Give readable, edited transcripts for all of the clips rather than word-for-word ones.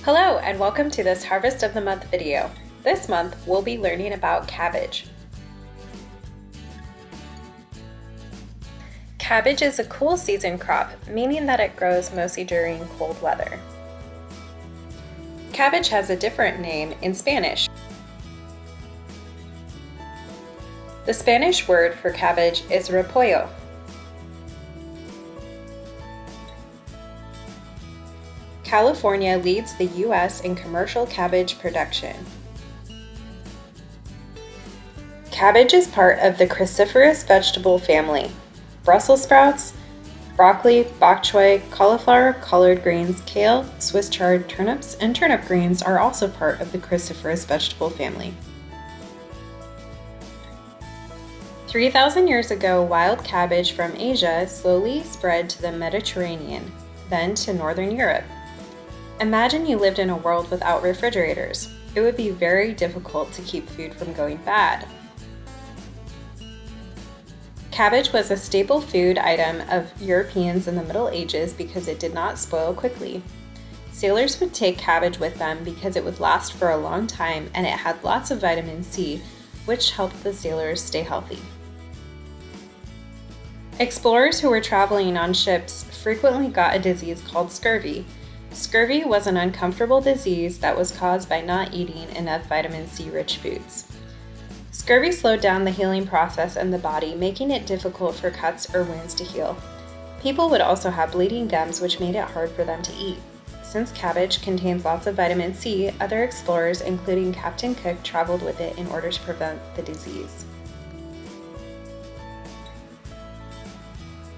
Hello and welcome to this Harvest of the Month video. This month we'll be learning about cabbage. Cabbage is a cool season crop, meaning that it grows mostly during cold weather. Cabbage has a different name in Spanish. The Spanish word for cabbage is repollo. California leads the U.S. in commercial cabbage production. Cabbage is part of the cruciferous vegetable family. Brussels sprouts, broccoli, bok choy, cauliflower, collard greens, kale, Swiss chard, turnips, and turnip greens are also part of the cruciferous vegetable family. 3,000 years ago, wild cabbage from Asia slowly spread to the Mediterranean, then to northern Europe. Imagine you lived in a world without refrigerators. It would be very difficult to keep food from going bad. Cabbage was a staple food item of Europeans in the Middle Ages because it did not spoil quickly. Sailors would take cabbage with them because it would last for a long time and it had lots of vitamin C, which helped the sailors stay healthy. Explorers who were traveling on ships frequently got a disease called scurvy. Scurvy was an uncomfortable disease that was caused by not eating enough vitamin C-rich foods. Scurvy slowed down the healing process in the body, making it difficult for cuts or wounds to heal. People would also have bleeding gums, which made it hard for them to eat. Since cabbage contains lots of vitamin C, other explorers, including Captain Cook, traveled with it in order to prevent the disease.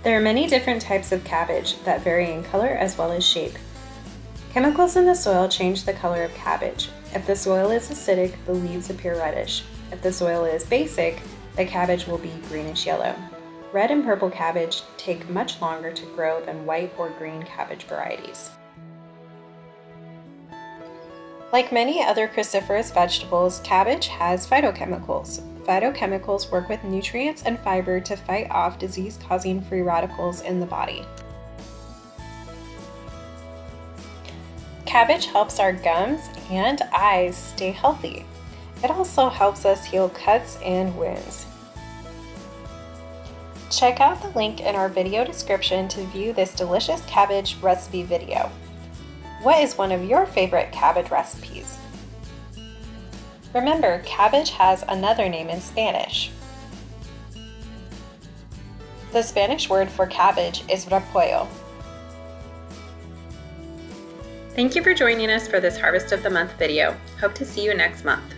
There are many different types of cabbage that vary in color as well as shape. Chemicals in the soil change the color of cabbage. If the soil is acidic, the leaves appear reddish. If the soil is basic, the cabbage will be greenish yellow. Red and purple cabbage take much longer to grow than white or green cabbage varieties. Like many other cruciferous vegetables, cabbage has phytochemicals. Phytochemicals work with nutrients and fiber to fight off disease-causing free radicals in the body. Cabbage helps our gums and eyes stay healthy. It also helps us heal cuts and wounds. Check out the link in our video description to view this delicious cabbage recipe video. What is one of your favorite cabbage recipes? Remember, cabbage has another name in Spanish. The Spanish word for cabbage is repollo. Thank you for joining us for this Harvest of the Month video. Hope to see you next month.